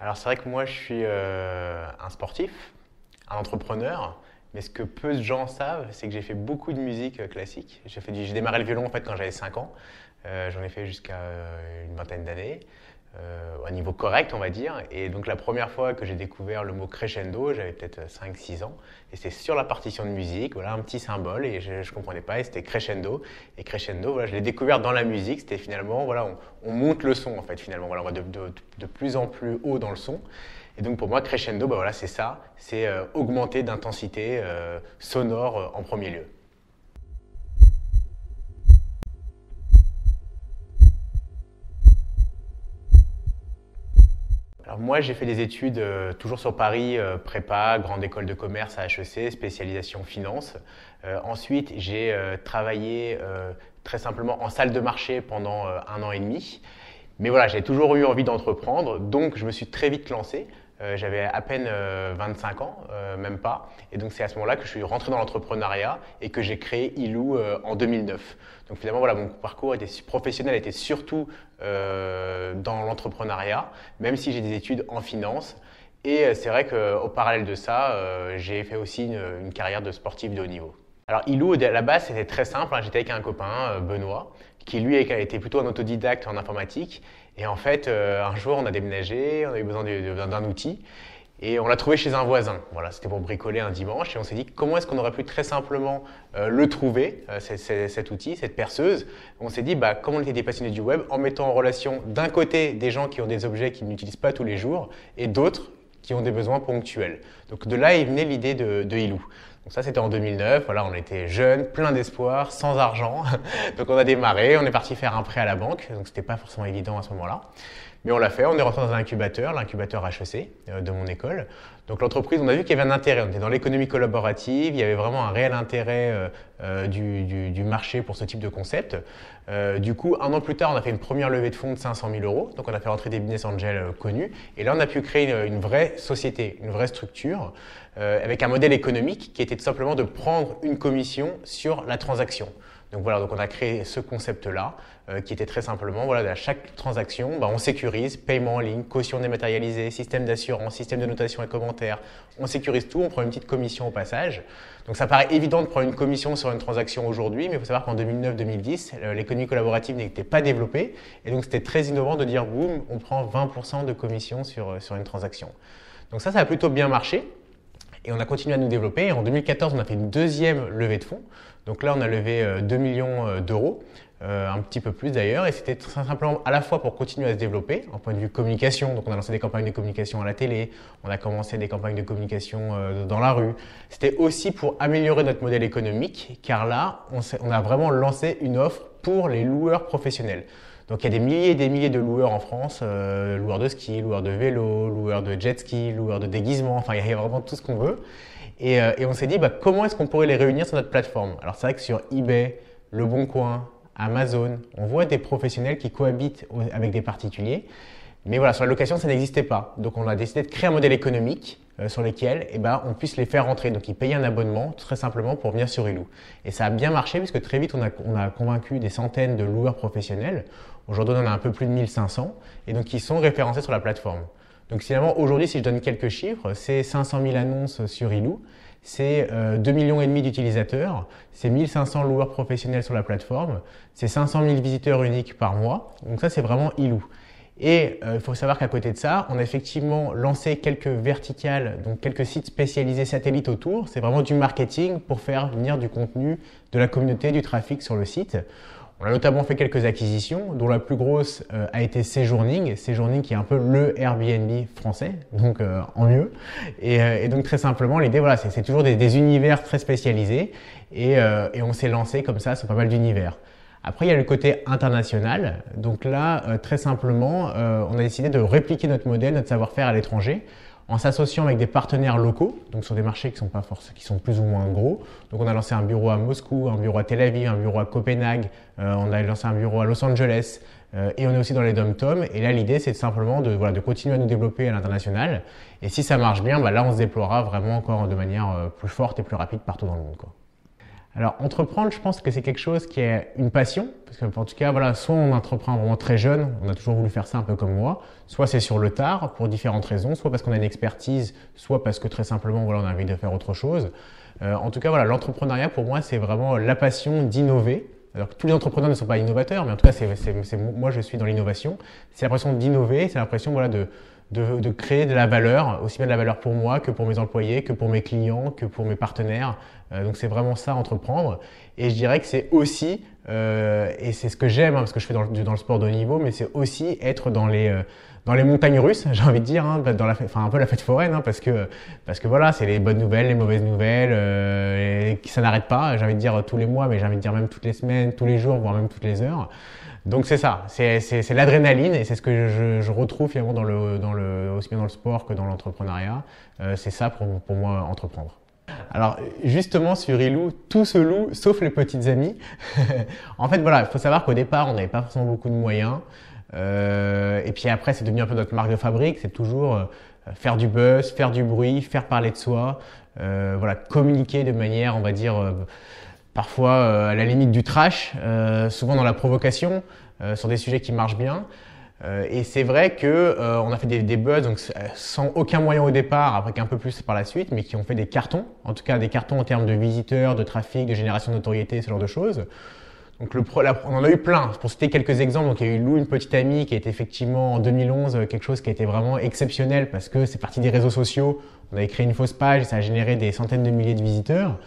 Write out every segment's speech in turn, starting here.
Alors c'est vrai que moi je suis un sportif, un entrepreneur, mais ce que peu de gens savent, c'est que j'ai fait beaucoup de musique classique. J'ai démarré le violon en fait quand j'avais 5 ans. J'en ai fait jusqu'à une vingtaine d'années, à un niveau correct on va dire. Et donc la première fois que j'ai découvert le mot crescendo, j'avais peut-être 5, 6 ans. Et c'était sur la partition de musique, voilà un petit symbole et je ne comprenais pas et c'était crescendo. Et crescendo, voilà, je l'ai découvert dans la musique, c'était finalement, voilà, on monte le son en fait finalement. Voilà, on va de plus en plus haut dans le son. Et donc pour moi, crescendo, bah voilà, c'est ça, c'est augmenter d'intensité sonore en premier lieu. Alors moi, j'ai fait des études toujours sur Paris, prépa, grande école de commerce à HEC, spécialisation finance. Ensuite, j'ai travaillé très simplement en salle de marché pendant 1 an et demi. Mais voilà, j'ai toujours eu envie d'entreprendre, donc je me suis très vite lancé. J'avais à peine 25 ans, même pas. Et donc c'est à ce moment-là que je suis rentré dans l'entrepreneuriat et que j'ai créé Ilou en 2009. Donc finalement, voilà, mon parcours professionnel était surtout dans l'entrepreneuriat, même si j'ai des études en finance. Et c'est vrai qu'au parallèle de ça, j'ai fait aussi une carrière de sportif de haut niveau. Alors Ilou, à la base, c'était très simple, hein. J'étais avec un copain, Benoît, qui lui était plutôt un autodidacte en informatique. Et en fait, un jour, on a déménagé, on a eu besoin d'un outil. Et on l'a trouvé chez un voisin. Voilà, c'était pour bricoler un dimanche. Et on s'est dit, comment est-ce qu'on aurait pu très simplement le trouver, cet outil, cette perceuse. On s'est dit, bah, comme on était des passionnés du web, en mettant en relation d'un côté des gens qui ont des objets qu'ils n'utilisent pas tous les jours et d'autres qui ont des besoins ponctuels. Donc de là est venue l'idée de Ilou. Donc ça, c'était en 2009. Voilà, on était jeunes, plein d'espoir, sans argent. Donc on a démarré, on est parti faire un prêt à la banque. Donc c'était pas forcément évident à ce moment-là. Mais on l'a fait, on est rentré dans un incubateur, l'incubateur HEC de mon école. Donc l'entreprise, on a vu qu'il y avait un intérêt. On était dans l'économie collaborative, il y avait vraiment un réel intérêt du marché pour ce type de concept. Du coup, 1 an plus tard, on a fait une première levée de fonds de 500 000 euros. Donc on a fait rentrer des business angels connus. Et là, on a pu créer une vraie société, une vraie structure, avec un modèle économique qui était tout simplement de prendre une commission sur la transaction. Donc voilà, donc on a créé ce concept-là, qui était très simplement, voilà, à chaque transaction, bah, on sécurise, paiement en ligne, caution dématérialisée, système d'assurance, système de notation et commentaires. On sécurise tout, on prend une petite commission au passage. Donc ça paraît évident de prendre une commission sur une transaction aujourd'hui, mais il faut savoir qu'en 2009-2010, l'économie collaborative n'était pas développée. Et donc c'était très innovant de dire, boum, on prend 20% de commission sur une transaction. Donc ça a plutôt bien marché. Et on a continué à nous développer. Et en 2014, on a fait une deuxième levée de fonds. Donc là, on a levé 2 millions d'euros, un petit peu plus d'ailleurs. Et c'était très simplement à la fois pour continuer à se développer, en point de vue communication. Donc on a lancé des campagnes de communication à la télé, on a commencé des campagnes de communication dans la rue. C'était aussi pour améliorer notre modèle économique, car là, on a vraiment lancé une offre pour les loueurs professionnels. Donc il y a des milliers et des milliers de loueurs en France, loueurs de ski, loueurs de vélo, loueurs de jet ski, loueurs de déguisement, enfin il y a vraiment tout ce qu'on veut. Et on s'est dit, bah, comment est-ce qu'on pourrait les réunir sur notre plateforme? Alors c'est vrai que sur eBay, Le Bon Coin, Amazon, on voit des professionnels qui cohabitent avec des particuliers. Mais voilà, sur la location, ça n'existait pas. Donc on a décidé de créer un modèle économique sur lequel on puisse les faire rentrer. Donc ils payaient un abonnement très simplement pour venir sur Ilou. Et ça a bien marché puisque très vite on a convaincu des centaines de loueurs professionnels. Aujourd'hui on en a un peu plus de 1500 et donc ils sont référencés sur la plateforme. Donc finalement aujourd'hui si je donne quelques chiffres, c'est 500 000 annonces sur Ilou, c'est 2,5 millions d'utilisateurs, c'est 1500 loueurs professionnels sur la plateforme, c'est 500 000 visiteurs uniques par mois. Donc ça c'est vraiment Ilou. Et il faut savoir qu'à côté de ça, on a effectivement lancé quelques verticales, donc quelques sites spécialisés satellites autour. C'est vraiment du marketing pour faire venir du contenu, de la communauté, du trafic sur le site. On a notamment fait quelques acquisitions, dont la plus grosse a été Séjourning. Séjourning qui est un peu le Airbnb français, donc en mieux. Et donc très simplement, l'idée, voilà, c'est toujours des univers très spécialisés. Et on s'est lancé comme ça sur pas mal d'univers. Après, il y a le côté international. Donc là, très simplement, on a décidé de répliquer notre modèle, notre savoir-faire à l'étranger, en s'associant avec des partenaires locaux, donc sur des marchés qui sont plus ou moins gros. Donc on a lancé un bureau à Moscou, un bureau à Tel Aviv, un bureau à Copenhague, on a lancé un bureau à Los Angeles, et on est aussi dans les dom-toms. Et là, l'idée, c'est simplement de continuer à nous développer à l'international. Et si ça marche bien, là, on se déploiera vraiment encore de manière plus forte et plus rapide partout dans le monde, quoi. Alors, entreprendre, je pense que c'est quelque chose qui est une passion, parce que, en tout cas, voilà, soit on entreprend vraiment très jeune, on a toujours voulu faire ça un peu comme moi, soit c'est sur le tard pour différentes raisons, soit parce qu'on a une expertise, soit parce que très simplement, voilà, on a envie de faire autre chose. En tout cas, voilà, l'entrepreneuriat pour moi, c'est vraiment la passion d'innover. Alors que tous les entrepreneurs ne sont pas innovateurs, mais en tout cas, moi, je suis dans l'innovation. C'est l'impression d'innover, c'est l'impression, voilà, de créer de la valeur, aussi bien de la valeur pour moi que pour mes employés, que pour mes clients, que pour mes partenaires. Donc c'est vraiment ça, entreprendre. Et je dirais que c'est aussi, et c'est ce que j'aime, hein, parce que je fais dans le sport de haut niveau, mais c'est aussi être dans les montagnes russes, j'ai envie de dire, hein, un peu la fête foraine, hein, parce que voilà, c'est les bonnes nouvelles, les mauvaises nouvelles, et ça n'arrête pas, j'ai envie de dire tous les mois, mais j'ai envie de dire même toutes les semaines, tous les jours, voire même toutes les heures. Donc c'est ça, c'est l'adrénaline et c'est ce que je retrouve finalement aussi bien dans le sport que dans l'entrepreneuriat. C'est ça pour moi entreprendre. Alors justement sur Ilou, tout se loue sauf les petites amies. En fait voilà, il faut savoir qu'au départ on n'avait pas forcément beaucoup de moyens. Et puis après c'est devenu un peu notre marque de fabrique, c'est toujours faire du buzz, faire du bruit, faire parler de soi, voilà, communiquer de manière on va dire parfois à la limite du trash, souvent dans la provocation, sur des sujets qui marchent bien. Et c'est vrai qu'on a fait des buzz donc, sans aucun moyen au départ, après qu'un peu plus par la suite, mais qui ont fait des cartons, en tout cas des cartons en termes de visiteurs, de trafic, de génération de notoriété, ce genre de choses. Donc on en a eu plein. Pour citer quelques exemples, donc il y a eu Lou, une petite amie, qui est effectivement en 2011 quelque chose qui a été vraiment exceptionnel parce que c'est parti des réseaux sociaux. On avait créé une fausse page et ça a généré des centaines de milliers de visiteurs.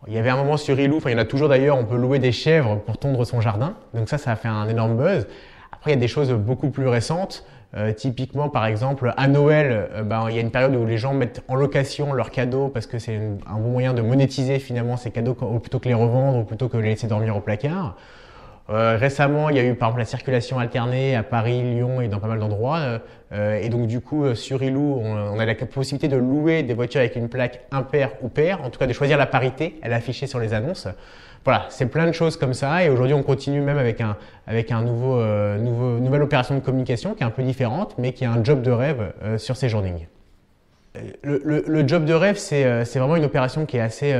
Il y avait un moment sur Ilou, enfin il y en a toujours d'ailleurs, on peut louer des chèvres pour tondre son jardin. Donc ça a fait un énorme buzz. Après, il y a des choses beaucoup plus récentes. Typiquement, par exemple, à Noël, il y a une période où les gens mettent en location leurs cadeaux parce que c'est un bon moyen de monétiser finalement ces cadeaux plutôt que les revendre ou plutôt que les laisser dormir au placard. Récemment, il y a eu par exemple la circulation alternée à Paris, Lyon et dans pas mal d'endroits. Et donc du coup, sur Ilou, on a la possibilité de louer des voitures avec une plaque impair ou pair, en tout cas de choisir la parité, elle est affichée sur les annonces. Voilà, c'est plein de choses comme ça. Et aujourd'hui, on continue même avec une nouvelle opération de communication qui est un peu différente, mais qui est un job de rêve sur ces journings. Le job de rêve, c'est vraiment une opération qui est assez,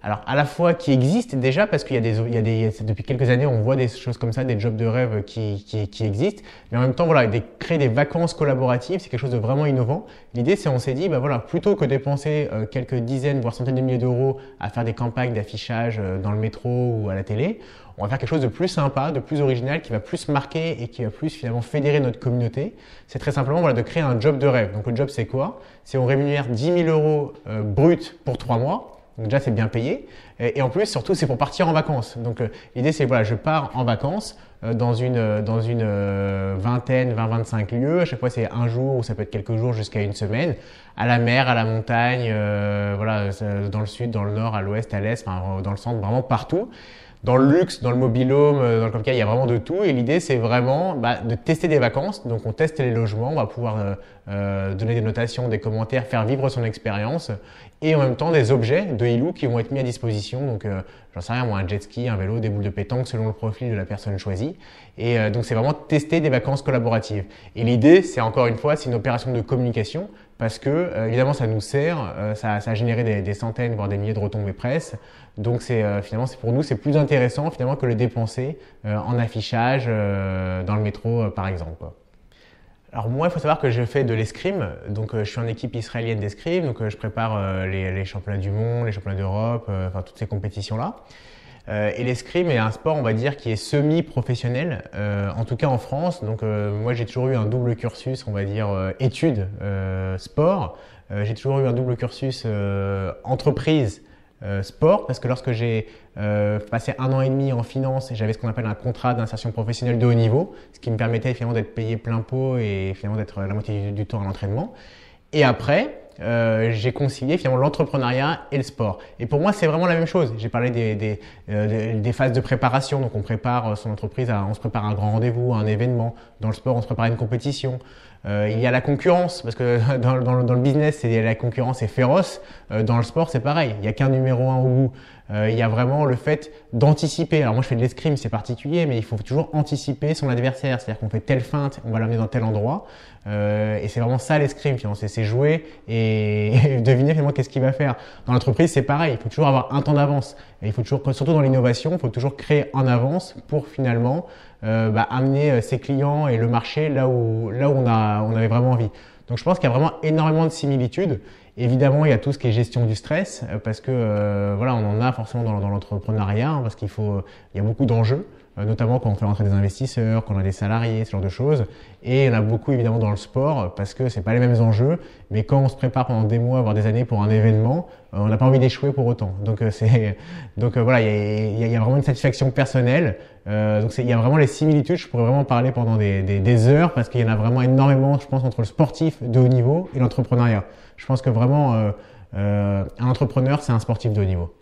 alors à la fois qui existe déjà parce qu'il y a depuis quelques années, on voit des choses comme ça, des jobs de rêve qui existent, mais en même temps, voilà, créer des vacances collaboratives, c'est quelque chose de vraiment innovant. L'idée, on s'est dit, voilà, plutôt que dépenser quelques dizaines, voire centaines de milliers d'euros à faire des campagnes d'affichage dans le métro ou à la télé, on va faire quelque chose de plus sympa, de plus original, qui va plus marquer et qui va plus finalement fédérer notre communauté. C'est très simplement voilà, de créer un job de rêve. Donc le job, c'est quoi? C'est on rémunère 10 000 euros brut pour 3 mois. Donc déjà, c'est bien payé. Et en plus, surtout, c'est pour partir en vacances. Donc l'idée, c'est voilà, je pars en vacances dans une vingtaine, 20-25 lieux. À chaque fois, c'est un jour ou ça peut être quelques jours jusqu'à une semaine. À la mer, à la montagne, voilà, dans le sud, dans le nord, à l'ouest, à l'est, dans le centre, vraiment partout. Dans le luxe, dans le mobil-home, dans le camping, il y a vraiment de tout. Et l'idée, c'est vraiment de tester des vacances. Donc, on teste les logements, on va pouvoir donner des notations, des commentaires, faire vivre son expérience. Et en même temps, des objets de Ilou qui vont être mis à disposition. Donc, j'en sais rien, moi, un jet ski, un vélo, des boules de pétanque, selon le profil de la personne choisie. Et donc, c'est vraiment tester des vacances collaboratives. Et l'idée, c'est encore une fois, c'est une opération de communication parce que, évidemment, ça nous sert, ça a généré des centaines, voire des milliers de retombées presse. Donc finalement, pour nous, c'est plus intéressant finalement que le dépenser en affichage dans le métro, par exemple. Alors moi, il faut savoir que je fais de l'escrime, donc je suis en équipe israélienne d'escrime, donc je prépare les championnats du monde, les championnats d'Europe, enfin toutes ces compétitions-là. Et l'escrime est un sport, on va dire, qui est semi-professionnel, en tout cas en France. Donc moi, j'ai toujours eu un double cursus, on va dire, études, sport. J'ai toujours eu un double cursus entreprise, sport, parce que lorsque j'ai passé 1 an et demi en finance, j'avais ce qu'on appelle un contrat d'insertion professionnelle de haut niveau, ce qui me permettait finalement d'être payé plein pot et finalement d'être la moitié du temps à l'entraînement. Et après, j'ai concilié finalement l'entrepreneuriat et le sport. Et pour moi, c'est vraiment la même chose. J'ai parlé des phases de préparation. Donc, on prépare son entreprise, on se prépare à un grand rendez-vous, à un événement. Dans le sport, on se prépare à une compétition. Il y a la concurrence, parce que dans le business, la concurrence est féroce. Dans le sport, c'est pareil. Il n'y a qu'un numéro un au bout. Il y a vraiment le fait d'anticiper. Alors moi, je fais de l'escrime, c'est particulier, mais il faut toujours anticiper son adversaire. C'est-à-dire qu'on fait telle feinte, on va l'amener dans tel endroit. Et c'est vraiment ça l'escrime, finalement. C'est jouer et deviner finalement qu'est-ce qu'il va faire. Dans l'entreprise, c'est pareil. Il faut toujours avoir un temps d'avance. Et il faut toujours, surtout dans l'innovation, il faut toujours créer en avance pour finalement amener ses clients et le marché là où on avait vraiment envie. Donc je pense qu'il y a vraiment énormément de similitudes. Évidemment, il y a tout ce qui est gestion du stress, parce que voilà, on en a forcément dans l'entrepreneuriat, hein, parce il y a beaucoup d'enjeux, notamment quand on fait rentrer des investisseurs, quand on a des salariés, ce genre de choses. Et il y en a beaucoup évidemment dans le sport, parce que c'est pas les mêmes enjeux, mais quand on se prépare pendant des mois, voire des années pour un événement, on n'a pas envie d'échouer pour autant. Donc voilà, il y a vraiment une satisfaction personnelle. Donc il y a vraiment les similitudes. Je pourrais vraiment parler pendant des heures, parce qu'il y en a vraiment énormément, je pense, entre le sportif de haut niveau et l'entrepreneuriat. Je pense que vraiment, un entrepreneur, c'est un sportif de haut niveau.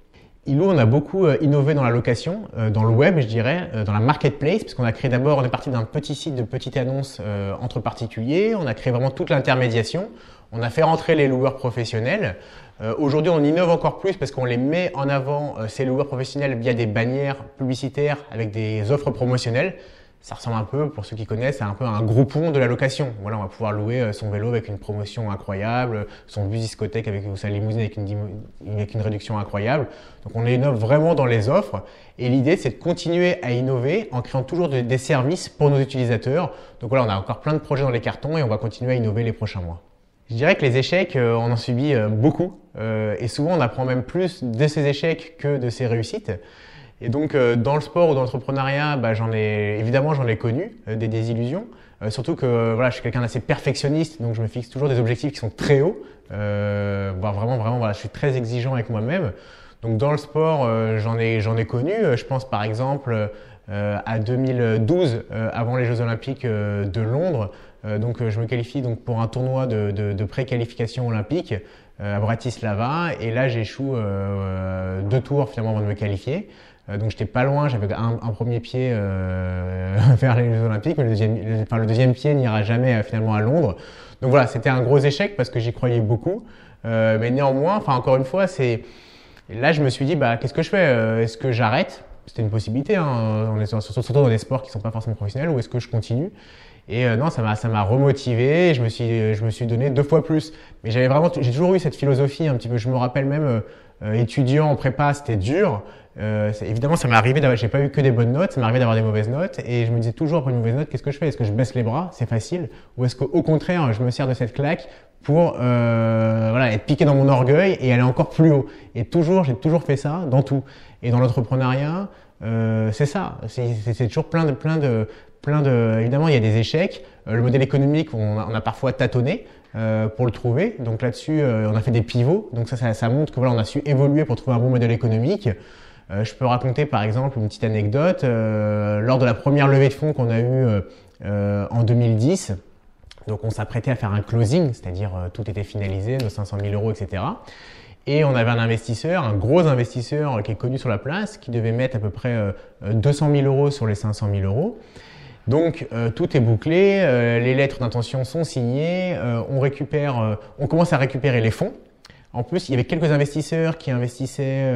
Ilou, on a beaucoup innové dans la location, dans le web, je dirais, dans la marketplace, puisqu'on a créé d'abord, on est parti d'un petit site de petite annonce entre particuliers. On a créé vraiment toute l'intermédiation. On a fait rentrer les loueurs professionnels. Aujourd'hui, on innove encore plus parce qu'on les met en avant, ces loueurs professionnels, via des bannières publicitaires avec des offres promotionnelles. Ça ressemble un peu, pour ceux qui connaissent, à un peu un Groupon de la location. Voilà, on va pouvoir louer son vélo avec une promotion incroyable, son bus discothèque ou sa limousine avec une réduction incroyable. Donc on innove vraiment dans les offres. Et l'idée, c'est de continuer à innover en créant toujours des services pour nos utilisateurs. Donc voilà, on a encore plein de projets dans les cartons et on va continuer à innover les prochains mois. Je dirais que les échecs, on en subit beaucoup. Et souvent, on apprend même plus de ces échecs que de ces réussites. Et donc, dans le sport ou dans l'entrepreneuriat, évidemment, j'en ai connu des désillusions. Surtout que voilà, je suis quelqu'un d'assez perfectionniste, donc je me fixe toujours des objectifs qui sont très hauts. Vraiment, voilà, je suis très exigeant avec moi-même. Donc, dans le sport, j'en ai connu. Je pense par exemple à 2012, avant les Jeux Olympiques de Londres. Donc, je me qualifie donc pour un tournoi de pré-qualification olympique à Bratislava. Et là, j'échoue 2 tours finalement avant de me qualifier. Donc j'étais pas loin, j'avais un premier pied vers les Jeux Olympiques, mais le deuxième pied n'ira jamais finalement à Londres. Donc voilà, c'était un gros échec parce que j'y croyais beaucoup. Mais néanmoins, encore une fois, là je me suis dit, qu'est-ce que je fais? Est-ce que j'arrête? C'était une possibilité, hein. On est surtout dans des sports qui sont pas forcément professionnels, ou est-ce que je continue? Et non, ça m'a remotivé. Je me suis donné 2 fois plus. Mais j'ai toujours eu cette philosophie un petit peu. Je me rappelle même étudiant en prépa, c'était dur. Évidemment, ça m'est arrivé j'ai pas eu que des bonnes notes, ça m'est arrivé d'avoir des mauvaises notes. Et je me disais toujours après une mauvaise note, qu'est-ce que je fais? Est-ce que je baisse les bras? C'est facile. Ou est-ce qu'au contraire, je me sers de cette claque pour être piqué dans mon orgueil et aller encore plus haut? Et j'ai toujours fait ça dans tout. Et dans l'entrepreneuriat, c'est ça. C'est toujours plein de évidemment, il y a des échecs. Le modèle économique, on a parfois tâtonné pour le trouver. Donc là-dessus, on a fait des pivots. Donc ça montre que voilà, on a su évoluer pour trouver un bon modèle économique. Je peux raconter par exemple une petite anecdote. Lors de la première levée de fonds qu'on a eue en 2010, donc on s'apprêtait à faire un closing, c'est-à-dire tout était finalisé, nos 500 000 euros, etc. Et on avait un investisseur, un gros investisseur qui est connu sur la place, qui devait mettre à peu près 200 000 euros sur les 500 000 euros. Donc tout est bouclé, les lettres d'intention sont signées, on commence à récupérer les fonds. En plus, il y avait quelques investisseurs qui investissaient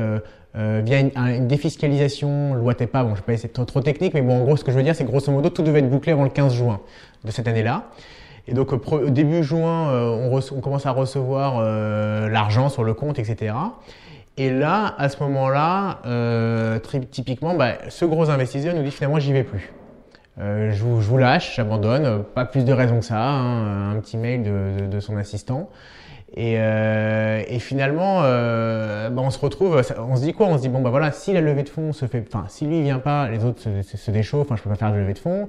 via une défiscalisation, loi TEPA. Bon, je ne vais pas essayer trop technique, mais bon, en gros, ce que je veux dire, c'est que grosso modo, tout devait être bouclé avant le 15 juin de cette année-là. Et donc, au début juin, on commence à recevoir l'argent sur le compte, etc. Et là, à ce moment-là, typiquement, ce gros investisseur nous dit finalement, j'y vais plus. Je vous lâche, j'abandonne, pas plus de raison que ça, hein, un petit mail de son assistant. Et finalement, on se retrouve, on se dit quoi? On se dit bon voilà, si la levée de fonds se fait, si lui vient pas, les autres se déchauffent, je peux pas faire de levée de fonds.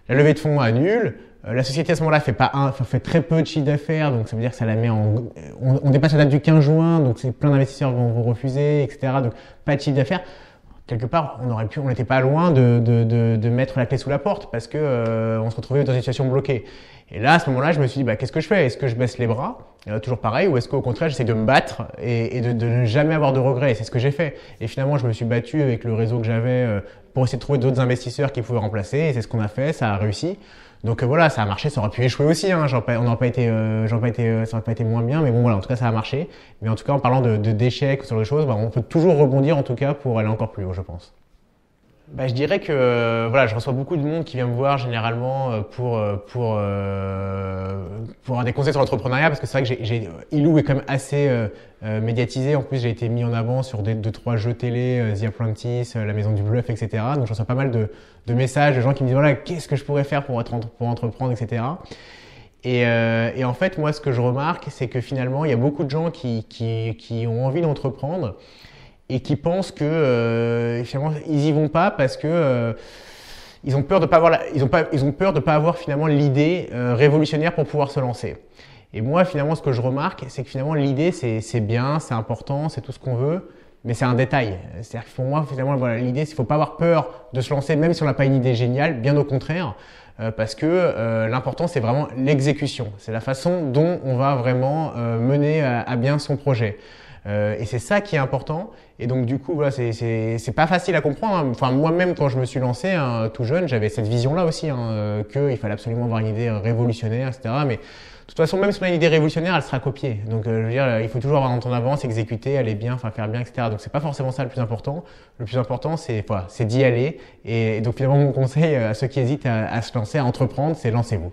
La levée de fonds annule. La société à ce moment-là fait très peu de chiffre d'affaires, donc ça veut dire que ça la met on dépasse la date du 15 juin, donc plein d'investisseurs vont vous refuser, etc. Donc pas de chiffre d'affaires. Quelque part, on n'était pas loin de mettre la clé sous la porte parce que on se retrouvait dans une situation bloquée. Et là, à ce moment-là, je me suis dit, qu'est-ce que je fais? Est-ce que je baisse les bras, toujours pareil, ou est-ce qu'au contraire, j'essaie de me battre et de ne jamais avoir de regrets? Et c'est ce que j'ai fait. Et finalement, je me suis battu avec le réseau que j'avais pour essayer de trouver d'autres investisseurs qui pouvaient remplacer. Et c'est ce qu'on a fait, ça a réussi. Donc voilà, ça a marché, ça aurait pu échouer aussi, hein, on n'aurait pas été, ça aurait pas été moins bien, mais bon voilà, en tout cas ça a marché. Mais en tout cas en parlant d'échecs ou ce genre de choses, bah, on peut toujours rebondir en tout cas pour aller encore plus haut, je pense. Bah, je dirais que voilà, je reçois beaucoup de monde qui vient me voir généralement pour avoir des conseils sur l'entrepreneuriat parce que c'est vrai que Ilou est quand même assez médiatisé. En plus, j'ai été mis en avant sur deux trois jeux télé, The Apprentice, La Maison du Bluff, etc. Donc, je reçois pas mal de messages de gens qui me disent voilà, qu'est-ce que je pourrais faire pour entreprendre, etc. Et en fait, moi, ce que je remarque, c'est que finalement, il y a beaucoup de gens qui ont envie d'entreprendre et qui pensent que finalement ils y vont pas parce que ils ont peur de pas avoir ils ont peur de pas avoir finalement l'idée révolutionnaire pour pouvoir se lancer. Et moi finalement ce que je remarque c'est que finalement l'idée c'est bien, c'est important, c'est tout ce qu'on veut, mais c'est un détail. C'est-à-dire que pour moi finalement voilà, l'idée il faut pas avoir peur de se lancer même si on n'a pas une idée géniale, bien au contraire. Parce que l'important c'est vraiment l'exécution, c'est la façon dont on va vraiment mener à bien son projet. Et c'est ça qui est important. Et donc du coup, voilà, c'est pas facile à comprendre, hein. Enfin, moi-même, quand je me suis lancé hein, tout jeune, j'avais cette vision-là aussi, hein, qu'il fallait absolument avoir une idée révolutionnaire, etc. Mais de toute façon, même si on a une idée révolutionnaire, elle sera copiée. Donc je veux dire, il faut toujours avoir en avance, exécuter, aller bien, enfin faire bien, etc. Donc c'est pas forcément ça le plus important. Le plus important, c'est voilà, d'y aller. Et donc finalement, mon conseil à ceux qui hésitent à se lancer, à entreprendre, c'est lancez-vous.